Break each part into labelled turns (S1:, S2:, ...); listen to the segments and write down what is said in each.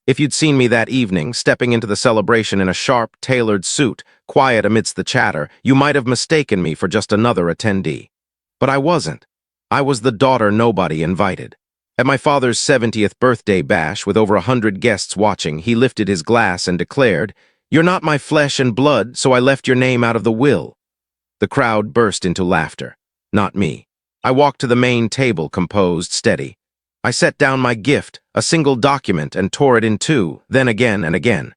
S1: If you'd seen me that evening, stepping into the celebration in a sharp, tailored suit, quiet amidst the chatter, you might have mistaken me for just another attendee. But I wasn't. I was the daughter nobody invited. At my father's 70th birthday bash, with over 100 guests watching, he lifted his glass and declared, "You're not my flesh and blood, so I left your name out of the will." The crowd burst into laughter. Not me. I walked to the main table, composed, steady. I set down my gift, a single document, and tore it in two, then again and again.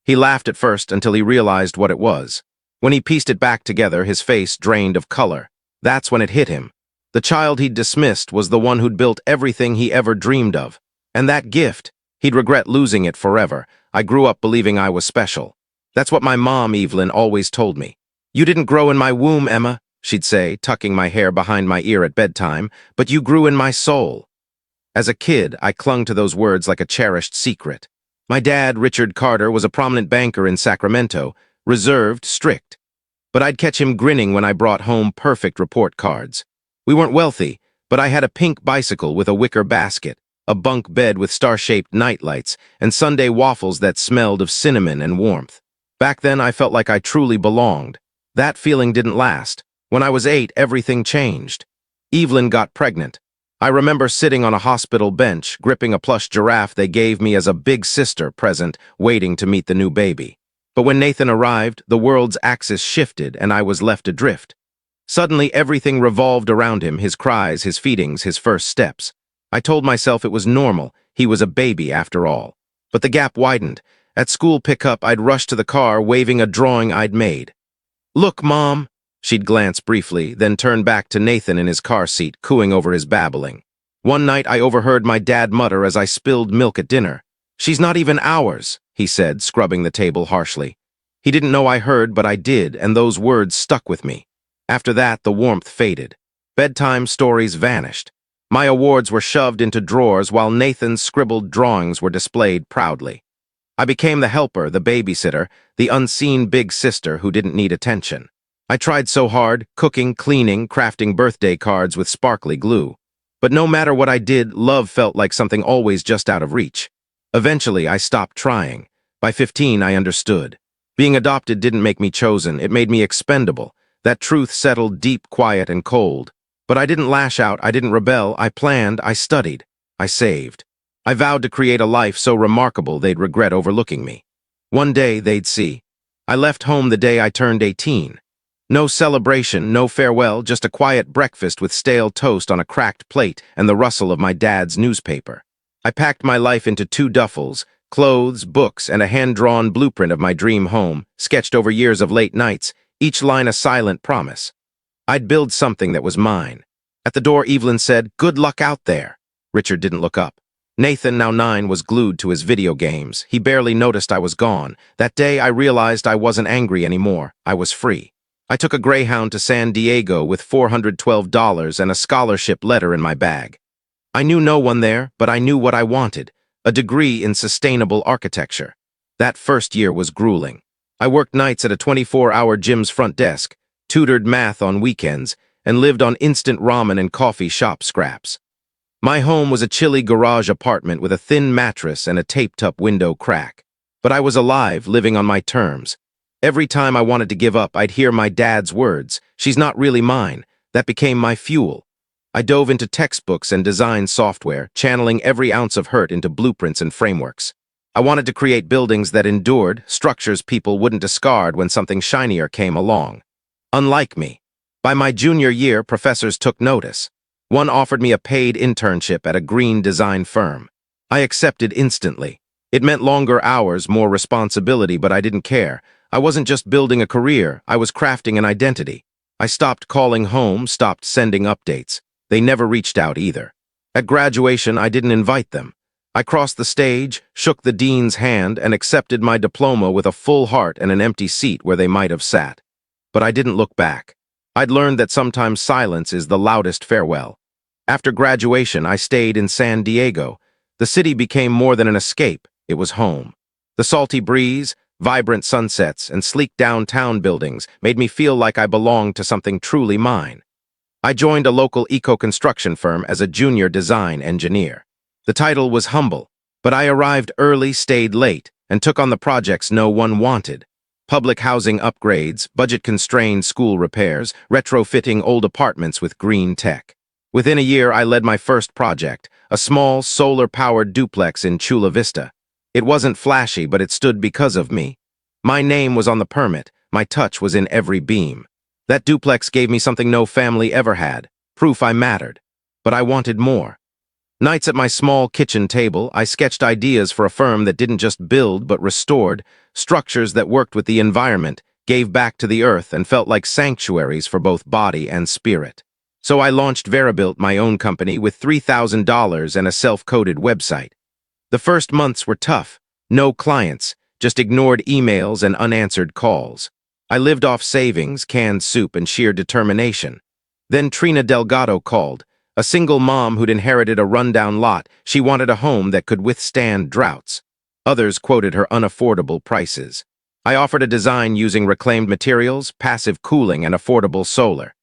S1: He laughed at first until he realized what it was. When he pieced it back together, his face drained of color. That's when it hit him. The child he'd dismissed was the one who'd built everything he ever dreamed of. And that gift, he'd regret losing it forever. I grew up believing I was special. That's what my mom, Evelyn, always told me. "You didn't grow in my womb, Emma," she'd say, tucking my hair behind my ear at bedtime, "but you grew in my soul." As a kid, I clung to those words like a cherished secret. My dad, Richard Carter, was a prominent banker in Sacramento, reserved, strict. But I'd catch him grinning when I brought home perfect report cards. We weren't wealthy, but I had a pink bicycle with a wicker basket, a bunk bed with star-shaped nightlights, and Sunday waffles that smelled of cinnamon and warmth. Back then, I felt like I truly belonged. That feeling didn't last. When I was 8, everything changed. Evelyn got pregnant. I remember sitting on a hospital bench, gripping a plush giraffe they gave me as a big sister present, waiting to meet the new baby. But when Nathan arrived, the world's axis shifted and I was left adrift. Suddenly, everything revolved around him, his cries, his feedings, his first steps. I told myself it was normal. He was a baby after all. But the gap widened. At school pickup, I'd rush to the car, waving a drawing I'd made. "Look, Mom." She'd glance briefly, then turn back to Nathan in his car seat, cooing over his babbling. One night, I overheard my dad mutter as I spilled milk at dinner. "She's not even ours," he said, scrubbing the table harshly. He didn't know I heard, but I did, and those words stuck with me. After that, the warmth faded. Bedtime stories vanished. My awards were shoved into drawers while Nathan's scribbled drawings were displayed proudly. I became the helper, the babysitter, the unseen big sister who didn't need attention. I tried so hard, cooking, cleaning, crafting birthday cards with sparkly glue. But no matter what I did, love felt like something always just out of reach. Eventually, I stopped trying. By 15, I understood. Being adopted didn't make me chosen, it made me expendable. That truth settled deep, quiet, and cold. But I didn't lash out, I didn't rebel, I planned, I studied, I saved. I vowed to create a life so remarkable they'd regret overlooking me. One day, they'd see. I left home the day I turned 18. No celebration, no farewell, just a quiet breakfast with stale toast on a cracked plate and the rustle of my dad's newspaper. I packed my life into 2 duffels, clothes, books, and a hand-drawn blueprint of my dream home, sketched over years of late nights, each line a silent promise. I'd build something that was mine. At the door, Evelyn said, "Good luck out there." Richard didn't look up. Nathan, now 9, was glued to his video games. He barely noticed I was gone. That day, I realized I wasn't angry anymore. I was free. I took a Greyhound to San Diego with $412 and a scholarship letter in my bag. I knew no one there, but I knew what I wanted, a degree in sustainable architecture. That first year was grueling. I worked nights at a 24-hour gym's front desk, tutored math on weekends, and lived on instant ramen and coffee shop scraps. My home was a chilly garage apartment with a thin mattress and a taped-up window crack. But I was alive, living on my terms. Every time I wanted to give up, I'd hear my dad's words, "She's not really mine." That became my fuel. I dove into textbooks and design software, channeling every ounce of hurt into blueprints and frameworks. I wanted to create buildings that endured, structures people wouldn't discard when something shinier came along. Unlike me. By my junior year, professors took notice. One offered me a paid internship at a green design firm. I accepted instantly. It meant longer hours, more responsibility, but I didn't care. I wasn't just building a career, I was crafting an identity. I stopped calling home, stopped sending updates. They never reached out either. At graduation, I didn't invite them. I crossed the stage, shook the dean's hand, and accepted my diploma with a full heart and an empty seat where they might have sat. But I didn't look back. I'd learned that sometimes silence is the loudest farewell. After graduation, I stayed in San Diego. The city became more than an escape, it was home. The salty breeze, vibrant sunsets, and sleek downtown buildings made me feel like I belonged to something truly mine. I joined a local eco-construction firm as a junior design engineer. The title was humble, But I arrived early, stayed late, and took on the projects no one wanted. Public housing upgrades, budget-constrained school repairs, retrofitting old apartments with green tech. Within a year, I led my first project, a small, solar-powered duplex in Chula Vista. It wasn't flashy, but it stood because of me. My name was on the permit, my touch was in every beam. That duplex gave me something no family ever had, proof I mattered. But I wanted more. Nights at my small kitchen table, I sketched ideas for a firm that didn't just build but restored, structures that worked with the environment, gave back to the earth, and felt like sanctuaries for both body and spirit. So I launched VeriBuilt, my own company, with $3,000 and a self-coded website. The first months were tough. No clients, just ignored emails and unanswered calls. I lived off savings, canned soup, and sheer determination. Then Trina Delgado called. A single mom who'd inherited a rundown lot. She wanted a home that could withstand droughts. Others quoted her unaffordable prices. I offered a design using reclaimed materials, passive cooling, and affordable solar.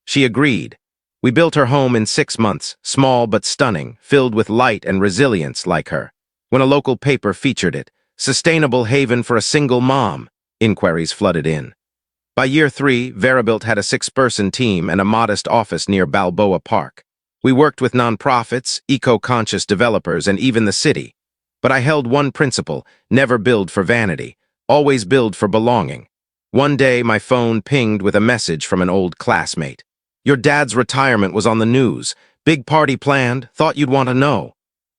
S1: She agreed. We built her home in 6 months, small but stunning, filled with light and resilience like her. When a local paper featured it, sustainable haven for a single mom, inquiries flooded in. By year 3, VeriBuilt had a 6-person team and a modest office near Balboa Park. We worked with nonprofits, eco-conscious developers, and even the city. But I held one principle: never build for vanity, always build for belonging. One day, my phone pinged with a message from an old classmate. "Your dad's retirement was on the news. Big party planned, thought you'd want to know."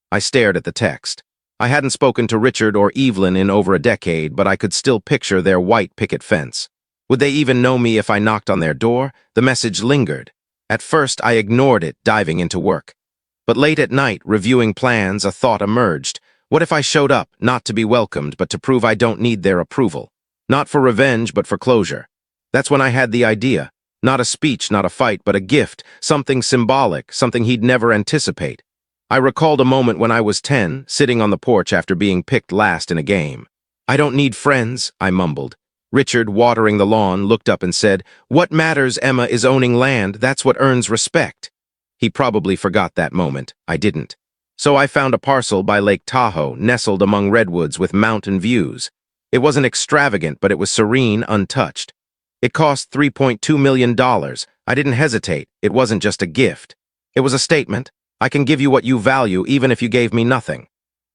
S1: I stared at the text. I hadn't spoken to Richard or Evelyn in over a decade, but I could still picture their white picket fence. Would they even know me if I knocked on their door? The message lingered. At first, I ignored it, diving into work. But late at night, reviewing plans, a thought emerged. What if I showed up, not to be welcomed, but to prove I don't need their approval? Not for revenge, but for closure. That's when I had the idea. Not a speech, not a fight, but a gift, something symbolic, something he'd never anticipate. I recalled a moment when I was 10, sitting on the porch after being picked last in a game. "I don't need friends," I mumbled. Richard, watering the lawn, looked up and said, "What matters, Emma, is owning land. That's what earns respect." He probably forgot that moment. I didn't. So I found a parcel by Lake Tahoe, nestled among redwoods with mountain views. It wasn't extravagant, but it was serene, untouched. It cost $3.2 million. I didn't hesitate. It wasn't just a gift. It was a statement. I can give you what you value, even if you gave me nothing.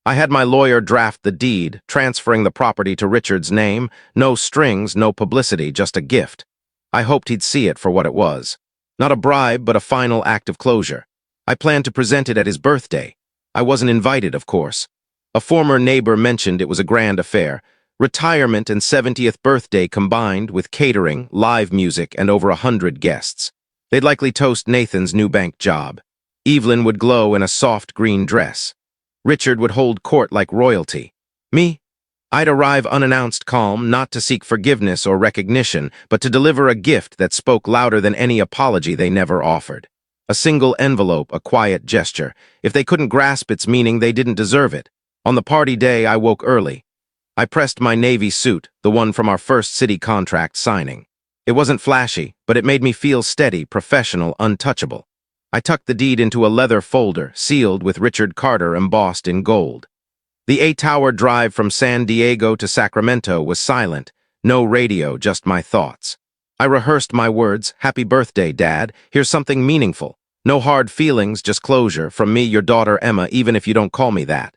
S1: I had my lawyer draft the deed, transferring the property to Richard's name. No strings, no publicity, just a gift. I hoped he'd see it for what it was. Not a bribe, but a final act of closure. I planned to present it at his birthday. I wasn't invited, of course. A former neighbor mentioned it was a grand affair. Retirement and 70th birthday combined, with catering, live music, and over 100 guests. They'd likely toast Nathan's new bank job. Evelyn would glow in a soft green dress. Richard would hold court like royalty. Me? I'd arrive unannounced, calm, not to seek forgiveness or recognition, but to deliver a gift that spoke louder than any apology they never offered. A single envelope, a quiet gesture. If they couldn't grasp its meaning, they didn't deserve it. On the party day, I woke early. I pressed my navy suit, the one from our first city contract signing. It wasn't flashy, but it made me feel steady, professional, untouchable. I tucked the deed into a leather folder, sealed with Richard Carter embossed in gold. The 8-hour drive from San Diego to Sacramento was silent. No radio, just my thoughts. I rehearsed my words. "Happy birthday, Dad. Here's something meaningful. No hard feelings, just closure. From me, your daughter, Emma, even if you don't call me that."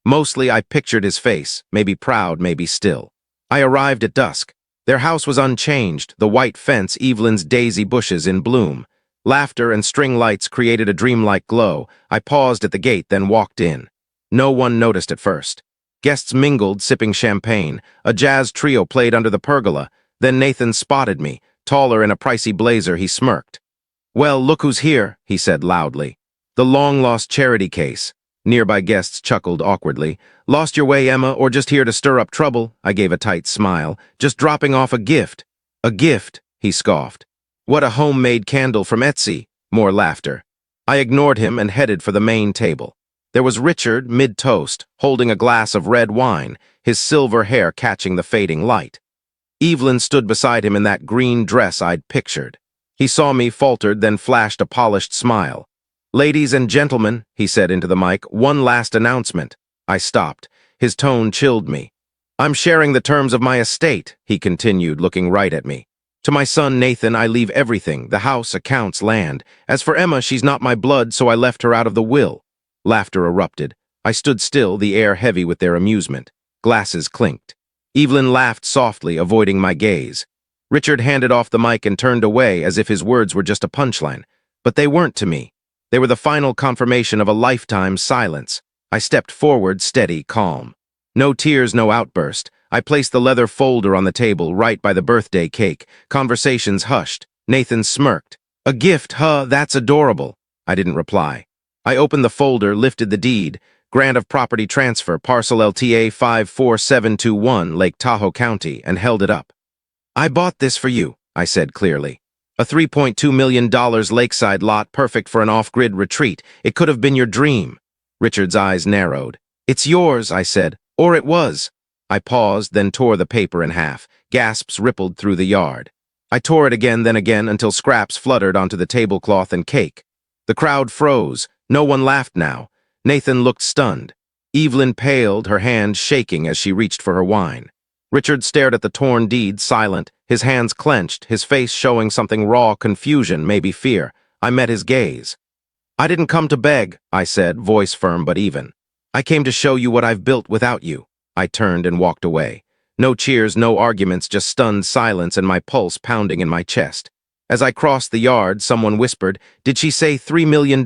S1: Mostly, I pictured his face, maybe proud, maybe still. I arrived at dusk. Their house was unchanged, the white fence, Evelyn's daisy bushes in bloom. Laughter and string lights created a dreamlike glow. I paused at the gate, then walked in. No one noticed at first. Guests mingled, sipping champagne. A jazz trio played under the pergola. Then Nathan spotted me. Taller in a pricey blazer, he smirked. "Well, look who's here," he said loudly. "The long-lost charity case." Nearby guests chuckled awkwardly. "Lost your way, Emma, or just here to stir up trouble?" I gave a tight smile. "Just dropping off a gift." "A gift?" he scoffed. "What, a homemade candle from Etsy?" More laughter. I ignored him and headed for the main table. There was Richard, mid-toast, holding a glass of red wine, his silver hair catching the fading light. Evelyn stood beside him in that green dress I'd pictured. He saw me, faltered, then flashed a polished smile. "Ladies and gentlemen," he said into the mic, "one last announcement." I stopped. His tone chilled me. I'm sharing the terms of my estate, he continued, looking right at me. To my son Nathan, I leave everything, the house, accounts, land. As for Emma, she's not my blood, so I left her out of the will. Laughter erupted. I stood still, the air heavy with their amusement. Glasses clinked. Evelyn laughed softly, avoiding my gaze. Richard handed off the mic and turned away as if his words were just a punchline. But they weren't to me. They were the final confirmation of a lifetime's silence. I stepped forward, steady, calm. No tears, no outburst. I placed the leather folder on the table, right by the birthday cake. Conversations hushed. Nathan smirked. A gift, huh? That's adorable. I didn't reply. I opened the folder, lifted the deed. Grant of property transfer, parcel LTA 54721, Lake Tahoe County, and held it up. I bought this for you, I said clearly. A $3.2 million lakeside lot, perfect for an off-grid retreat. It could have been your dream. Richard's eyes narrowed. It's yours, I said. Or it was. I paused, then tore the paper in half. Gasps rippled through the yard. I tore it again, then again, until scraps fluttered onto the tablecloth and cake. The crowd froze. No one laughed now. Nathan looked stunned. Evelyn paled, her hand shaking as she reached for her wine. Richard stared at the torn deed, silent, his hands clenched, his face showing something raw, confusion, maybe fear. I met his gaze. I didn't come to beg, I said, voice firm but even. I came to show you what I've built without you. I turned and walked away. No cheers, no arguments, just stunned silence and my pulse pounding in my chest. As I crossed the yard, someone whispered, "Did she say $3 million?"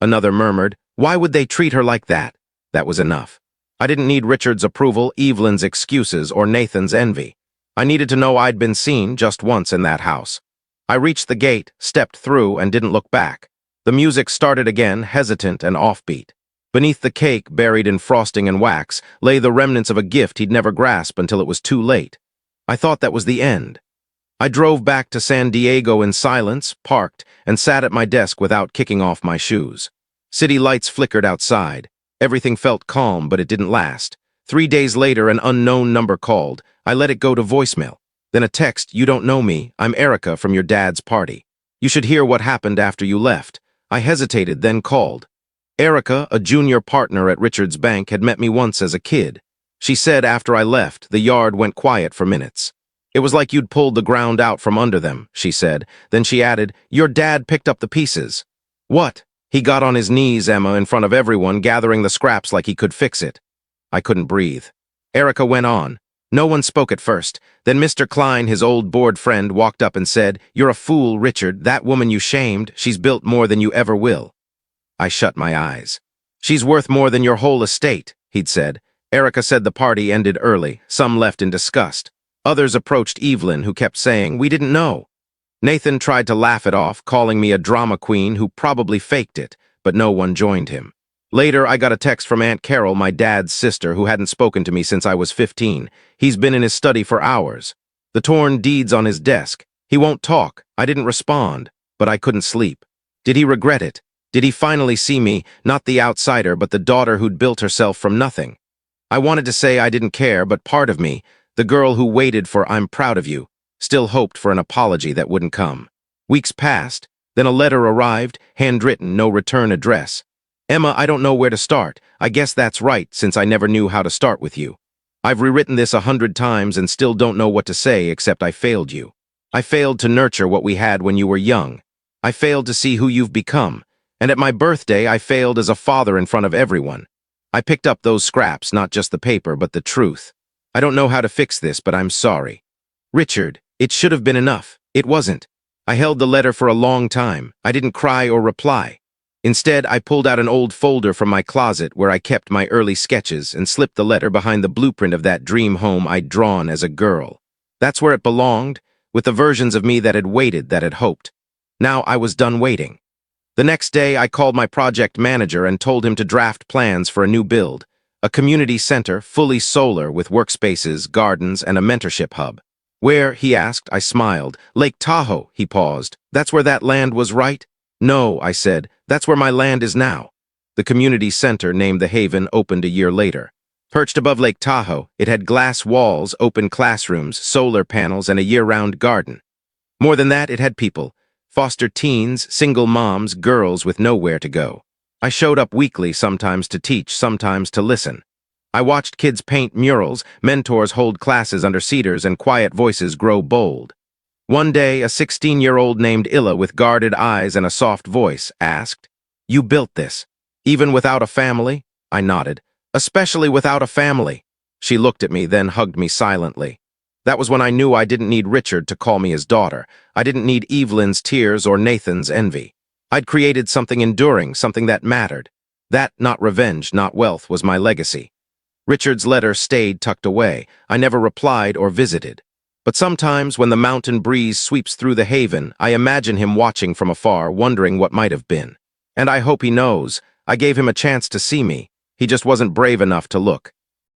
S1: Another murmured, "Why would they treat her like that?" That was enough. I didn't need Richard's approval, Evelyn's excuses, or Nathan's envy. I needed to know I'd been seen just once in that house. I reached the gate, stepped through, and didn't look back. The music started again, hesitant and offbeat. Beneath the cake, buried in frosting and wax, lay the remnants of a gift he'd never grasped until it was too late. I thought that was the end. I drove back to San Diego in silence, parked, and sat at my desk without kicking off my shoes. City lights flickered outside. Everything felt calm, but it didn't last. 3 days later, an unknown number called. I let it go to voicemail. Then a text, "You don't know me. I'm Erica from your dad's party. You should hear what happened after you left." I hesitated, then called. Erica, a junior partner at Richard's bank, had met me once as a kid. She said after I left, the yard went quiet for minutes. "It was like you'd pulled the ground out from under them," she said. Then she added, "Your dad picked up the pieces." "What?" He got on his knees, Emma, in front of everyone, gathering the scraps like he could fix it. I couldn't breathe. Erica went on. No one spoke at first. Then Mr. Klein, his old board friend, walked up and said, "You're a fool, Richard. That woman you shamed, she's built more than you ever will." I shut my eyes. "She's worth more than your whole estate," he'd said. Erica said the party ended early. Some left in disgust. Others approached Evelyn, who kept saying, "We didn't know." Nathan tried to laugh it off, calling me a drama queen who probably faked it, but no one joined him. Later, I got a text from Aunt Carol, my dad's sister, who hadn't spoken to me since I was 15. He's been in his study for hours. The torn deeds on his desk. He won't talk. I didn't respond, but I couldn't sleep. Did he regret it? Did he finally see me, not the outsider, but the daughter who'd built herself from nothing? I wanted to say I didn't care, but part of me, the girl who waited for "I'm proud of you," still hoped for an apology that wouldn't come. Weeks passed. Then a letter arrived, handwritten, no return address. "Emma, I don't know where to start. I guess that's right, since I never knew how to start with you. I've rewritten this 100 times and still don't know what to say except I failed you. I failed to nurture what we had when you were young. I failed to see who you've become. And at my birthday, I failed as a father in front of everyone. I picked up those scraps, not just the paper, but the truth. I don't know how to fix this, but I'm sorry. Richard, it should have been enough. It wasn't. I held the letter for a long time. I didn't cry or reply. Instead, I pulled out an old folder from my closet where I kept my early sketches and slipped the letter behind the blueprint of that dream home I'd drawn as a girl. That's where it belonged, with the versions of me that had waited, that had hoped. Now I was done waiting. The next day, I called my project manager and told him to draft plans for a new build, a community center fully solar with workspaces, gardens, and a mentorship hub. "Where?" he asked. I smiled. "Lake Tahoe," he paused. "That's where that land was, right?" "No," I said. "That's where my land is now." The community center, named The Haven, opened a year later. Perched above Lake Tahoe, it had glass walls, open classrooms, solar panels, and a year-round garden. More than that, it had people. Foster teens, single moms, girls with nowhere to go. I showed up weekly, sometimes to teach, sometimes to listen. I watched kids paint murals, mentors hold classes under cedars, and quiet voices grow bold. One day, a 16-year-old named Illa with guarded eyes and a soft voice asked, "You built this, even without a family?" I nodded. "Especially without a family." She looked at me, then hugged me silently. That was when I knew I didn't need Richard to call me his daughter. I didn't need Evelyn's tears or Nathan's envy. I'd created something enduring, something that mattered. That, not revenge, not wealth, was my legacy. Richard's letter stayed tucked away. I never replied or visited. But sometimes, when the mountain breeze sweeps through the haven, I imagine him watching from afar, wondering what might have been. And I hope he knows. I gave him a chance to see me. He just wasn't brave enough to look.